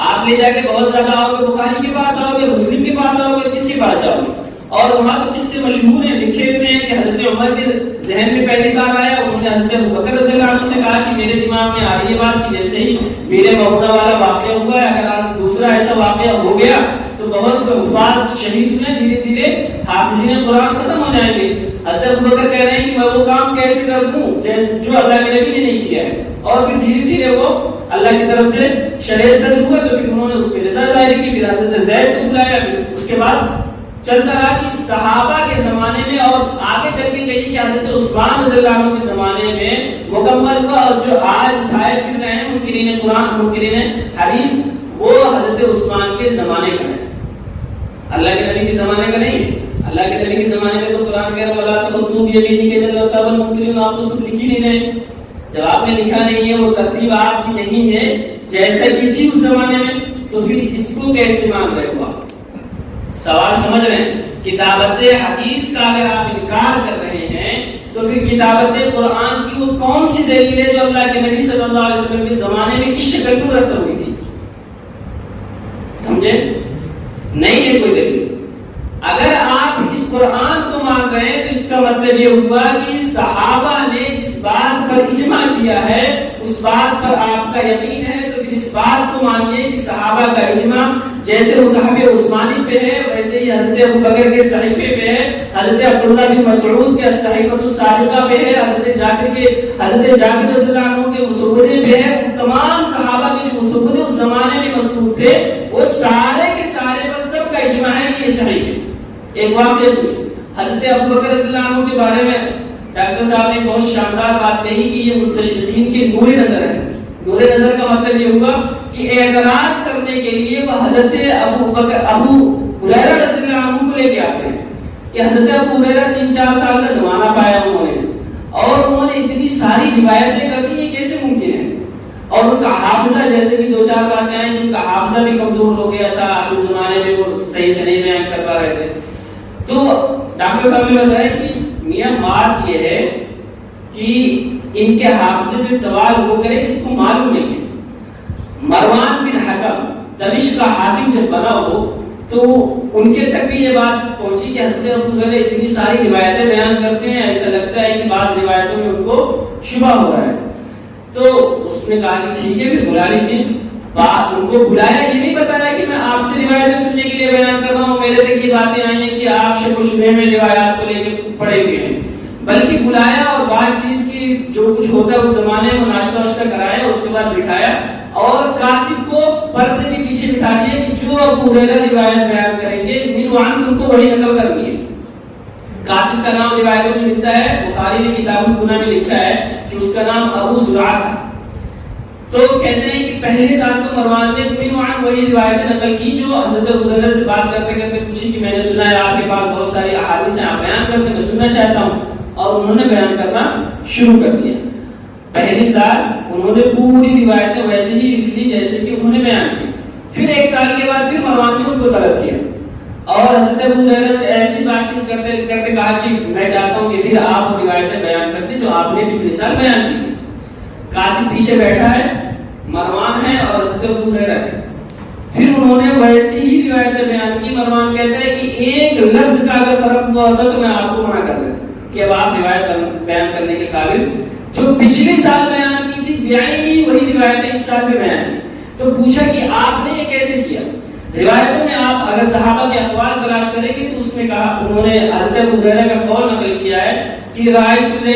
آپ لے جا کے بہت زیادہ آؤ گے, بخاری کے پاس آؤ گے, مسلم کے پاس آؤ گے, کس کے پاس جاؤ گے, اور وہاں تو قصے مشہور ہیں, لکھے ہوئے ہیں کہ حضرت عمر کے ذہن میں پہلی بار آیا, انہوں نے حضرت ابوبکر رضی اللہ عنہ سے کہا کہ میرے دماغ میں آ رہی ہے بات کہ جیسے ہی میرے مولا والا واقعہ ہوا ہے, اگر دوسرا ایسا واقعہ ہو گیا تو بہت سے حفاظ شہید ہوئے, دھیرے دھیرے حافظین قرآن ختم ہو جائیں گے. حضرت ابوبکر کہہ رہے ہیں کہ میں وہ کام کیسے کر دوں جو اللہ کے نبی نے نہیں کیا ہے. اور پھر دھیرے دھیرے وہ اللہ کی طرف سے شریعت صدر ہوا تو پھر انہوں نے اس پہ رضا ظاہر کی. پھر حضرت زید کو بلایا. پھر اس کے بعد چلتا رہا کہ صحابہ کے زمانے میں اور آگے چل کے کہیے کہ حضرت عثمان رضی اللہ عنہ کے زمانے میں مکمل ہوا. اور جو آج اٹھائے پھر رہے ہیں منکرین قرآن منکرین حدیث وہ حضرت عثمان کے زمانے کا ہے, اللہ کے نبی کے زمانے کا نہیں ہے. اللہ کے نبی کے زمانے میں تو قرآن کہہ رہا ولا تخطو بیمینک اذا ارتاب المبطلون, آپ تو خود لکھ ہی نہیں رہے. جب آپ نے لکھا نہیں ہے, وہ ترتیب آپ کی نہیں ہے جیسا کہ تھی اس زمانے میں, تو پھر اس کو کیسے مان رہے ہو آپ؟ سوال سمجھ رہے ہیں؟ کتابت حدیث کا اگر آپ انکار کر رہے ہیں تو پھر کتابت قرآن کی وہ کون سی دلیل ہے جو اللہ کے نبی صلی اللہ علیہ وسلم کے زمانے میں اس شکل میں مرتب ہوئی تھی؟ سمجھے؟ نہیں ہے کوئی دلیل. اگر آپ اس قرآن کو مان رہے ہیں تو اس کا مطلب یہ ہوا کہ صحابہ نے جس بات پر اجماع کیا ہے اس بات پر آپ کا یقین ہے, تو پھر اس بات کو مانیے کہ صحابہ کا اجماع جیسے مصحف عثمانی پہ ہے ویسے ہی حضرت ابوبکر کے صحیفے پہ ہے, حضرت عبداللہ بن مسعود کے صحیفۃ الصادقہ پہ ہے, حضرت جابر رضی اللہ عنہ کے مصوبے پہ ہے. تمام صحابہ کے جو مصوبے اس زمانے میں مذکور تھے وہ سارے کے سارے پر سب کا اجماع ہے کہ یہ صحیح ہے. ایک واقعہ سنیے. حضرت ابوبکر رضی اللہ عنہ کے بارے میں ڈاکٹر صاحب نے بہت شاندار بات کہی کہ یہ مستشرقین کی نور نظر ہے. نور نظر کا مطلب یہ ہوا کہ اعتراض کرنے کے لیے وہ حضرت ابو ہریرہ رضی اللہ عنہ کو لے کے آتے ہیں کہ حضرت ابو ہریرہ 3-4 سال کا زمانہ پایا انہوں نے, اور انہوں نے اتنی ساری روایتیں کر دی, یہ کیسے ممکن ہے؟ اور ان کا حافظہ جیسے کہ 2-4 باتیں ہیں جن کا حافظہ بھی کمزور ہو گیا تھا, اس زمانے میں وہ صحیح سے نہیں بیان کر پا رہے تھے. تو ڈاکٹر صاحب نے بتایا کہ میاں بات یہ ہے کہ ان کے حافظے پہ سوال وہ کرے اس کو معلوم نہیں ہے. مروان بن حکم دمشق کا حاکم جب بنا ہو تو ان کے تک بھی یہ بات پہنچی کہ حضرت ابو ہریرہ اتنی ساری روایتیں بیان کرتے ہیں, ایسا لگتا ہے کہ بعض روایتوں میں ان کو شبہ ہو رہا ہے. تو اس نے کہا کہ ٹھیک ہے پھر بلا لیجیے. بات ان کو بلایا, یہ نہیں بتایا کہ میں آپ سے روایتیں سننے کے لیے بیان کر رہا ہوں, میرے تک یہ باتیں آئی ہیں کہ آپ شک و شبہ میں روایات کو لے کے پڑے ہوئے ہیں, بلکہ بلایا اور بات چیت کی جو کچھ ہوتا ہے اس زمانے میں ناشتہ واشتہ کرایا, اس کے بعد بٹھایا اور کاتب کو پردے کے پیچھے بٹھا دیا کہ جو ابو ہریرہ روایت بیان کریں گے منوان ان کو وہی نقل کرنی ہے. کاتب کا نام روایتوں میں ملتا ہے, بخاری نے کتاب الکنہ میں لکھا ہے کہ اس کا نام ابو زرعہ تھا. تو کہتے ہیں کہ پہلے سال تو مروان نے منوان وہی روایتیں نقل کی جو حضرت ابو ہریرہ سے بات کرتے کرتے پوچھی کہ میں نے سنا ہے آپ کے پاس بہت ساری احادیث ہیں, آپ بیان کرتے ہیں, میں سننا چاہتا ہوں. اور انہوں نے بیان کرنا شروع کر دیا. پہلی سال انہوں نے پوری روایتیں ویسے ہی لکھ لی جیسے کہ انہوں نے بیان کی. پھر ایک سال کے بعد پھر مروان نے ان کو طلب کیا اور حضرت ابو ہریرہ سے ایسی بات چیت کرتے کرتے کہا کہ میں چاہتا ہوں کہ پھر آپ روایتیں بیان کرتے جو آپ نے پچھلے سال بیان کی تھی. کاتب پیچھے بیٹھا ہے, مروان ہے اور حضرت ابو ہریرہ ہے. پھر انہوں نے ویسی ہی روایتیں بیان کی. مروان کہتا ہے کہ ایک لفظ کا اگر فرق ہوا ہوتا تو میں آپ کو منع کر دیتا کہ اب آپ روایت بیان کرنے کے قابل, جو پچھلے سال بیان کی تھی بیان وہی روایتیں اس سال میں بیان کی. تو پوچھا کہ آپ نے یہ کیسے کیا؟ روایتوں میں آپ اگر صحابہ کے اقوال تلاش کریں گے تو اس میں کہا, انہوں نے حضرت ابو ہریرہ کا قول نقل کیا ہے کہ رأیت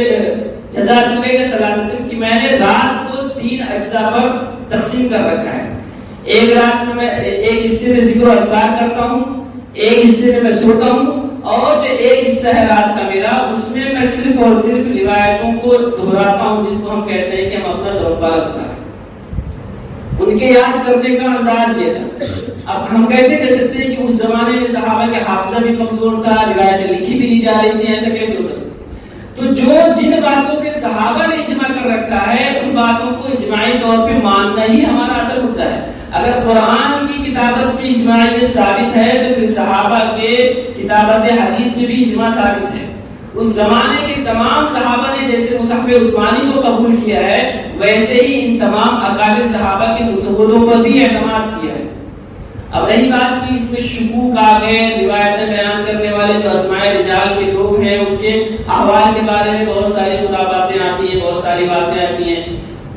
جزاء الليل ثلاثۃ, کہ میں نے رات کو 3 اجزاء پر تقسیم کر رکھا ہے. ایک رات میں ایک حصے میں ذکر و اذکار کرتا ہوں, ایک حصے میں سوتا ہوں, اور جو ایک حصہ ہے رات کا میرا اس میں میں صرف اور صرف روایتوں کو دہراتا ہوں, جس کو ہم کہتے ہیں کہ ہم اپنا سبق رکھتا ہے. ان کے یاد کرنے کا انداز یہ تھا. اب ہم کیسے کہہ سکتے ہیں کہ اس زمانے میں صحابہ کے حافظہ بھی کمزور تھا, روایتیں لکھی بھی نہیں جا رہی تھی, ایسا کیسے ہوتا؟ تو جو جن باتوں پہ صحابہ نے اجماع کر رکھا ہے ان باتوں کو اجماعی طور پہ ماننا ہی ہمارا اصل ہوتا ہے. اگر قرآن کی کتابت کی اجماعیت ثابت ہے تو پھر صحابہ کے کتابت حدیث میں بھی اجماع ثابت ہے. اس زمانے کے تمام صحابہ نے جیسے مصحف عثمانی کو قبول کیا ہے ویسے ہی ان تمام اکابر صحابہ کے مصحفوں پر بھی اعتماد کیا ہے. اب رہی بات کی اس میں شکوک آ گئے, روایتیں بیان کرنے والے جو اسماء رجال کے لوگ ہیں ان کے احوال کے بارے میں بہت ساری خراباتیں آتی ہیں, بہت ساری باتیں آتی ہیں.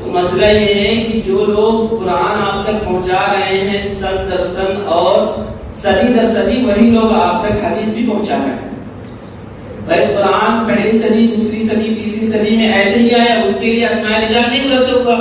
تو مسئلہ یہ ہے کہ جو لوگ قرآن آپ تک پہنچا رہے ہیں سن در سن اور صدی در صدی, وہی لوگ آپ تک حدیث بھی پہنچا رہے ہیں. بھائی قرآن پہلی صدی، دوسری صدی، تیسری صدی میں ایسے ہی آیا، اس کے لیے اسماء رجال نہیں مرتب ہوا.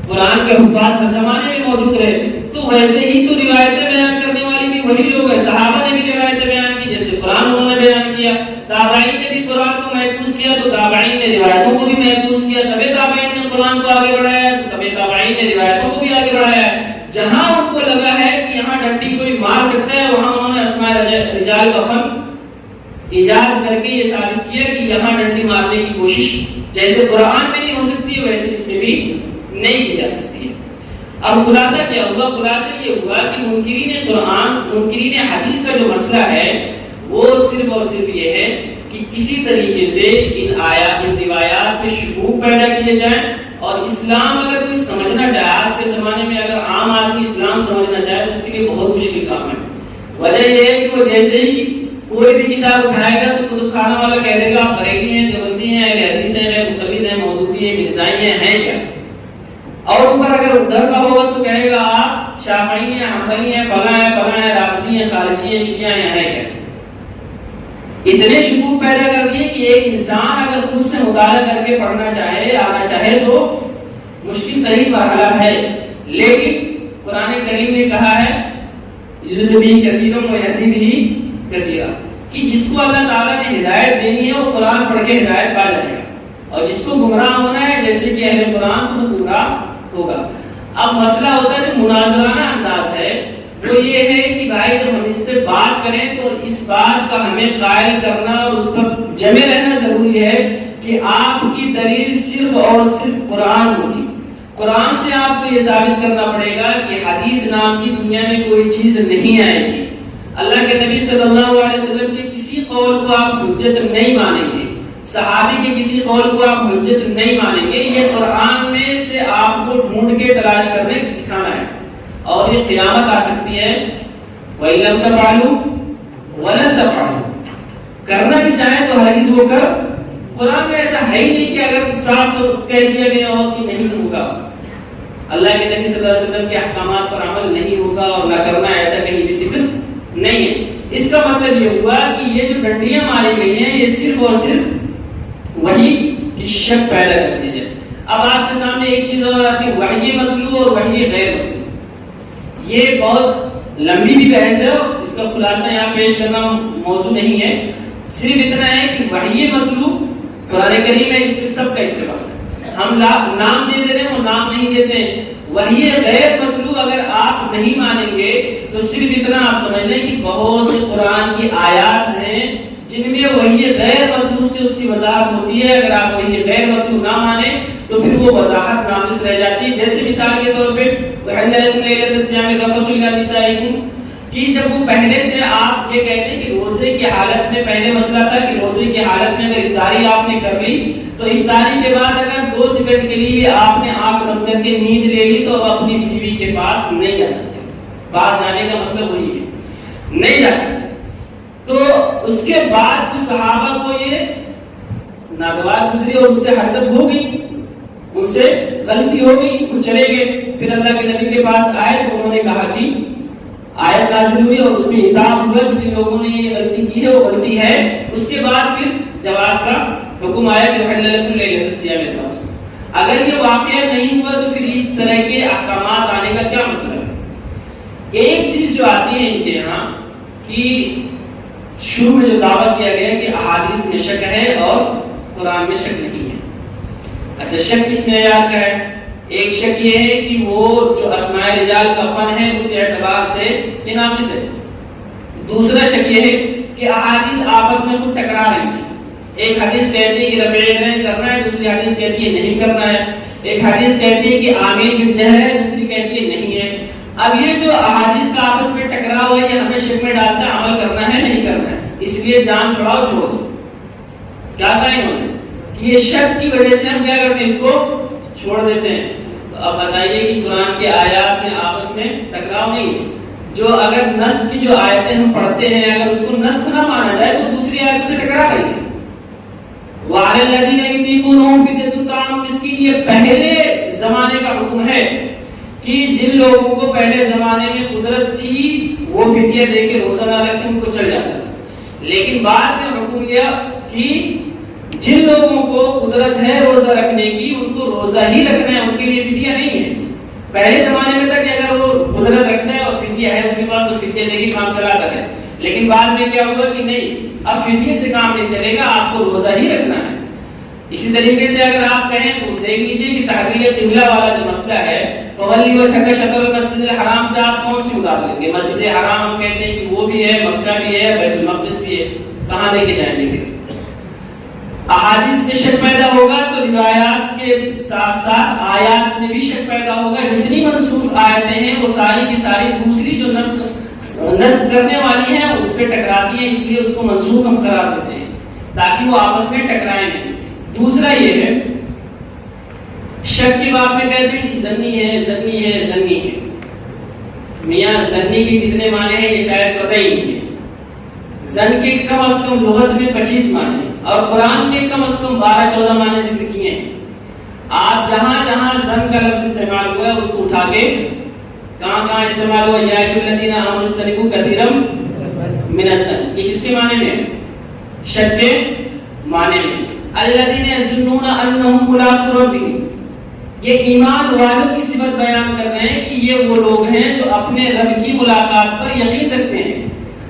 قرآن کے حفاظ ہر زمانے میں موجود رہے، تو ویسے ہی تو روایتیں بیان کرنے والے بھی وہی لوگ ہیں. صحابہ نے بھی روایتیں بیان کی، جیسے قرآن انہوں نے بیان کیا. تابعین نے بھی قرآن کو محفوظ کیا تو تابعین نے روایتوں کو بھی محفوظ کیا. تبے تابعین نے قرآن کو آگے بڑھایا تو تبے تابعین نے روایتوں کو بھی آگے بڑھایا. جہاں ان کو لگا ہے کہ یہاں ڈنڈی کوئی مار سکتا ہے، وہاں انہوں نے اسماء رجال کا فن ایجاد کر کے یہ ثابت کیا کہ یہاں ڈنڈی مارنے کی کوشش جیسے قرآن میں نہیں ہو سکتی ویسے اس میں بھی نہیں کی جا سکتی ہے. اب خلاصہ کیا ہوا؟ خلاصہ یہ ہوا کہ منکرین قرآن، منکرین حدیث کا جو مسئلہ ہے وہ صرف اور صرف یہ ہے کہ کسی طریقے سے ان آیات، ان روایات پہ شکوک پیدا کیے جائیں، اور اسلام اگر کوئی سمجھنا چاہے، آج کے زمانے میں اگر عام آدمی اسلام سمجھنا چاہے تو اس کے لیے بہت مشکل کام ہے. وجہ یہ ہے کہ وہ جیسے ہی کوئی بھی کتاب اٹھائے گا تو کتب خانہ والا کہہ دے گا آپ بریلی ہیں، دیوبندی ہیں، اہل حدیث ہیں، مقلد ہیں، مودودی ہیں، مرزائی ہیں کیا؟ اور اوپر اگر ادھر کا ہوگا تو کہے گا آپ شافعی ہیں، حنبلی ہیں، فلاں ہیں، فلاں ہیں، رافضی ہیں، خارجی ہیں، شیعہ ہیں کیا؟ اتنے شکوک پیدا کر دیے کہ ایک انسان اگر خود سے مطالعہ کر کے پڑھنا چاہے، آنا چاہے تو مشکل ترین مرحلہ ہے. لیکن قرآن کریم نے کہا ہے یذل بھی کثیرا و یہدی بھی کثیرا، کہ جس کو اللہ تعالیٰ نے ہدایت دینی ہے وہ قرآن پڑھ کے ہدایت پا جائے گا، اور جس کو گمراہ ہونا ہے جیسے کہ اہل قرآن تو وہ گمراہ ہوگا. اب مسئلہ ہوتا ہے جو مناظرانہ انداز ہے وہ یہ ہے کہ بھائی جب ہم ان سے بات کریں تو اس بات کا ہمیں قائل کرنا اور اس پر جمے رہنا ضروری ہے کہ آپ کی دلیل صرف اور صرف قرآن ہوگی. قرآن سے آپ کو یہ ثابت کرنا پڑے گا کہ حدیث نام کی دنیا میں کوئی چیز نہیں آئے گی. اللہ کے نبی صلی اللہ علیہ وسلم کے کسی قول کو آپ حجت نہیں مانیں گے، صحابی کے کسی قول کو آپ حجت نہیں مانیں گے. یہ قرآن میں سے آپ کو ڈھونڈ کے تلاش کرنے دکھانا ہے، اور یہ قیامت آ سکتی ہے. وَإِن لَّمْ تَفْعَلُوا وَلَن تَفْعَلُوا، کرنا بھی چاہیں تو ہرگز وہ کر. قرآن میں ایسا ہے ہی نہیں کہ اگر صاف کہہ دیا گیا ہو کہ نہیں ہوگا، اللہ کے نبی صلی اللہ علیہ وسلم کے احکامات پر عمل نہیں ہوگا اور نہ کرنا، ایسا کہیں بھی ذکر نہیں ہے. اس کا مطلب یہ ہوا کہ یہ جو ڈنڈیاں ماری گئی ہیں یہ صرف اور صرف وحی کی شک پیدا کرتی ہے. اب آپ کے سامنے ایک چیز اور آتی ہے، وحی مطلوب اور وحی غیر مطلوب. یہ بہت لمبی بھی بحث ہے اور اس کا خلاصہ یہاں پیش کرنا موضوع نہیں ہے. صرف اتنا ہے کہ وحی مطلوب قرآن کریم میں اس کے سب کا اتفاق ہے. ہم نام دے رہے ہیں، وہ نام نہیں دیتے. وحی غیر مطلوب اگر آپ نہیں مانیں گے تو صرف اتنا آپ سمجھ لیں کہ بہت سے قرآن کی آیات ہیں جن میں وحی غیر مطلوب سے اس کی وضاحت ہوتی ہے. اگر آپ وحی غیر مطلوب نہ مانیں تو پھر وہ وضاحت ناقص رہ جاتی ہے. جیسے مثال کے طور پہ وَحِلَّ لَكُمْ لَيْلَةَ الصِّيَامِ الرَّفَثُ إِلَىٰ نِسَائِكُمْ، کہ جب وہ پہلے سے آپ یہ کہتے ہیں کہ روزے کی حالت میں، پہلے مسئلہ تھا کہ روزے کی حالت میں اگر افطاری آپ نے کر لی تو افطاری کے بعد اگر 2 سیکنڈ کے لیے بھی آپ نے آنکھ بند کر کے نیند لے لی تو اب اپنی بیوی کے پاس نہیں جا سکتے. پاس جانے کا مطلب وہی ہے، نہیں جا سکتے. تو اس کے بعد کچھ صحابہ کو یہ ناگوار گزری اور ان سے حرکت ہو گئی، ان سے غلطی ہو گئی، وہ چلے گئے. پھر اللہ کے نبی کے پاس آئے تو انہوں نے کہا کہ آیت نازل ہوئی اور اس میں اتاب ہوا کہ جن لوگوں نے یہ غلطی کی ہے وہ غلطی ہے. اس کے بعد پھر جواز کا حکم آیا کہ وَحِلَّ لَكُمْ لَيْلَةَ الصِّيَامِ الرَّفَثُ. اگر یہ واقعہ نہیں ہوا تو پھر اس طرح کے احکامات آنے کا کیا مطلب ہے؟ ایک چیز جو آتی ہے ان کے یہاں کہ شروع میں جو دعویٰ کیا گیا کہ احادیث میں شک ہے اور قرآن میں شک نہیں ہے. اچھا، شک کس معیار کا ہے؟ ایک شک یہ ہے کہ وہ جو اسماء رجال کا فن ہے اس اعتبار سے یہ ناقص ہے. دوسرا شک یہ ہے کہ احادیث آپس میں خود ٹکرا رہی ہیں. ایک حدیث کہتی ہے کہ رفع یدین کرنا ہے، دوسری حدیث کہتی ہے نہیں کرنا ہے. ایک حدیث کہتی ہے کہ آمین بالجہر ہے، دوسری کہتی ہے نہیں ہے. اب یہ جو احادیث کا آپس میں ٹکراؤ ہے یہ ہمیں شک میں ڈالتا ہے عمل کرنا ہے نہیں کرنا ہے. اس لیے جان چھوڑاؤ چھوڑ دو. کیا کہا انہوں نے کہ یہ شک کی وجہ سے ہم کیا کرتے ہیں، اس کو چھوڑ دیتے ہیں. تو اب بتائیے کہ قرآن کے آیات میں آپس میں ٹکراؤ نہیں ہے. جو اگر نسخ کی جو آیتیں ہم پڑھتے ہیں اگر اس کو نسخ نہ مانا جائے تو دوسری آیت سے ٹکرا رہی ہے. وَعَلَى الَّذِينَ يُطِيقُونَهُ فِدْيَةٌ طَعَامُ مِسْكِينٍ، یہ پہلے زمانے کا حکم ہے کہ جن لوگوں کو پہلے زمانے میں قدرت تھی وہ فدیہ دے کے روزہ نہ رکھیں ان کو چل جاتا ہے. لیکن بعد میں حکم حکم دیا کہ جن لوگوں کو قدرت ہے روزہ رکھنے کی ان کو روزہ ہی رکھنا ہے، ان کے لیے فدیہ نہیں ہے۔ پہلے زمانے میں تھا کہ اگر وہ قدرت رکھتا ہے اور فدیہ ہے اس کے پاس تو فدیہ دے کے کام چلاتا ہے، لیکن بعد میں کیا ہوا کہ نہیں، اب فدیہ سے کام نہیں چلے گا، آپ کو روزہ ہی رکھنا ہے۔ اسی طریقے سے اگر آپ کہیں تو دیکھ لیجیے کہ تحویل قبلہ والا جو مسئلہ ہے، فولی وجهک شطر المسجد الحرام سے آپ کون سی اتار لیں گے؟ مسجد حرام ہم کہتے ہیں کہ وہ بھی ہے، مکہ بھی ہے، بیت المقدس بھی ہے، کہاں لے کے جائیں گے؟ احادیث میں شک پیدا ہوگا تو روایات کے ساتھ ساتھ آیات میں بھی شک پیدا ہوگا۔ جتنی منسوخ آیتیں ہیں وہ ساری کی ساری دوسری جو نسخ کرنے والی ہیں اس پہ ٹکراتی ہیں، اس لیے اس کو منسوخ ہم قرار دیتے ہیں تاکہ وہ آپس میں ٹکرائیں نہیں۔ دوسرا یہ ہے شک کی بات میں کہتے ہیں کہ زنی ہے، زنی ہے، زنی ہے۔ میاں زنی کے کتنے معنی ہیں یہ شاید پتہ ہی نہیں ہے۔ زن کے کم از کم لغت میں 25 معنی ہیں اور قرآن کے کم از کم 12-14 معنی ذکر کیے ہیں۔ آپ جہاں جہاں زن کا لفظ استعمال ہوا ہے اس کو اٹھا کے کہاں کہاں استعمال ہوا؟ یا ایھا الذین آمنوا اجتنبوا کثیرا من الظن، یہ کس کے معنی میں ہے؟ شک کے معنی میں۔ الذین یظنون انہم ملاقو ربہم، یہ ایمان والوں کی صفت بیان کر رہے ہیں کہ یہ وہ لوگ ہیں جو اپنے رب کی ملاقات پر یقین رکھتے ہیں۔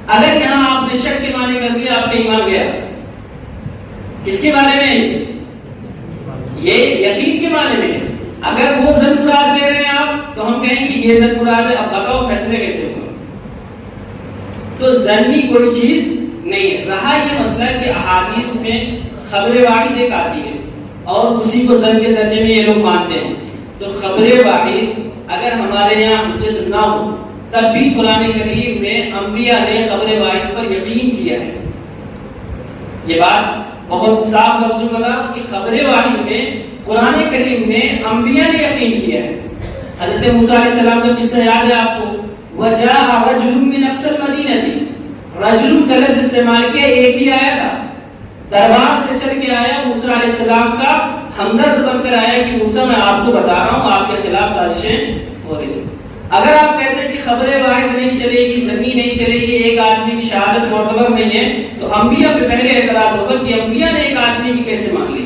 اگر یہاں آپ نے شک کے معنی کر دیا آپ کا ایمان گیا۔ کس کے بارے میں؟ یہ یقین کے معنی میں۔ اگر وہ زن مراد لے رہے ہیں آپ تو ہم کہیں گے یہ زن مراد ہے، اب بتاؤ فیصلے کیسے ہوگا؟ تو زنی کوئی چیز نہیں ہے۔ رہا یہ مسئلہ کہ احادیث میں خبر واحد ایک آتی ہے اور اسی کو زن کے درجے میں یہ لوگ مانتے ہیں، تو خبر واحد اگر ہمارے یہاں حجت نہ ہو تب بھی قرآن کریم میں انبیاء نے خبر واحد پر یقین کیا ہے۔ یہ بات بہت صاف لفظوں میں بتا کہ خبر واحد میں قرآن کریم میں انبیاء نے یقین کیا ہے۔ حضرت موسیٰ علیہ السلام کا قصہ یاد ہے آپ کو؟ وَجَاءَ رَجُلٌ مِّنْ أَقْصَى الْمَدِينَةِ، رجل کا لفظ استعمال کیا، ایک ہی آیا تھا، دربار سے چل کے آیا، موسیٰ علیہ السلام کا ہمدرد بن کر آیا کہ موسیٰ میں آپ کو بتا رہا ہوں آپ کے خلاف سازشیں ہو رہی ہیں۔ اگر آپ کہتے ہیں کہ خبر واحد نہیں چلے گی، زنی نہیں چلے گی، ایک آدمی کی شہادت معتبر نہیں ہے، تو انبیاء پہ پہلے اعتراض ہوگا کہ انبیاء نے ایک آدمی کی کیسے مان لی؟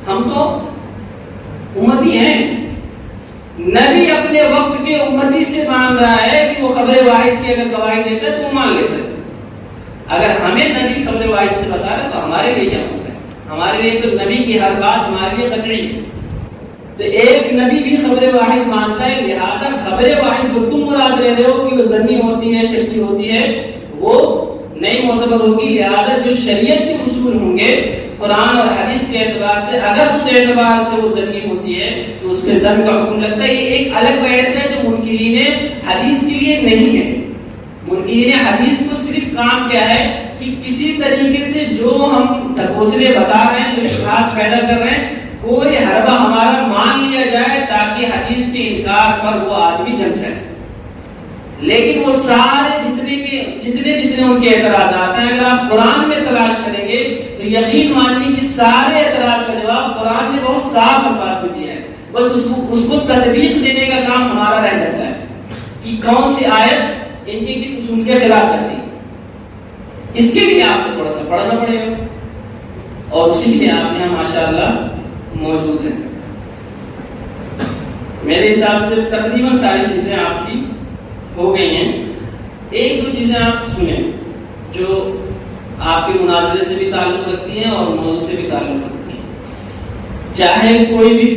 ہم تو امتی ہیں، نبی اپنے وقت کے امتی سے مان رہا ہے کہ وہ خبر واحد کی اگر گواہی دیتا ہے تو وہ مان لیتا ہے۔ اگر ہمیں نبی خبر واحد سے بتا رہا ہے تو ہمارے لیے کیا مسئلہ ہے؟ ہمارے لیے تو نبی کی ہر بات ہمارے لیے قطعی ہے۔ تو ایک نبی بھی خبر واحد مانتا ہے، لہذا خبر واحد جو تم مراد لے رہے ہو کہ وہ زنی ہوتی ہے، شکی ہوتی ہے، وہ نہیں معتبر ہوگی۔ لہذا جو شریعت کے اصول ہوں گے قرآن اور حدیث کے اعتبار سے، اگر اس اعتبار سے وہ زنی ہوتی ہے تو اس پہ زن کا حکم لگتا ہے۔ یہ ایک الگ بحث ہے جو منکرین حدیث کے لیے نہیں ہے۔ منکرین حدیث کو صرف کام کیا ہے کہ کسی طریقے سے جو ہم ڈھکوسلے بتا رہے ہیں، جو شبہات پیدا کر رہے ہیں، کوئی حربہ ہمارا مان لیا جائے تاکہ حدیث کے انکار پر وہ آدمی جم جائے۔ لیکن وہ سارے جتنے ان کے اعتراضات ہیں، اگر آپ قرآن میں تلاش کریں گے تو یقین مانیے کہ سارے اعتراض کا جواب قرآن نے بہت صاف الفاظ میں دیا ہے۔ بس اس کو تطبیق دینے کا کام ہمارا رہ جاتا ہے کہ کون سی آیت ان کے کس اصول کے خلاف جاتی ہے۔ اس کے لیے آپ کو تھوڑا سا پڑھنا پڑے گا اور اسی لیے آپ یہاں ماشاءاللہ موجود ہیں۔ میرے حساب سے تقریباً ساری چیزیں آپ کی ہو گئی ہیں۔ ایک دو چیزیں آپ سنیں جو آپ کے مناظرے سے بھی تعلق رکھتی ہیں اور موضوع سے بھی تعلق رکھتی ہیں۔ چاہے کوئی بھی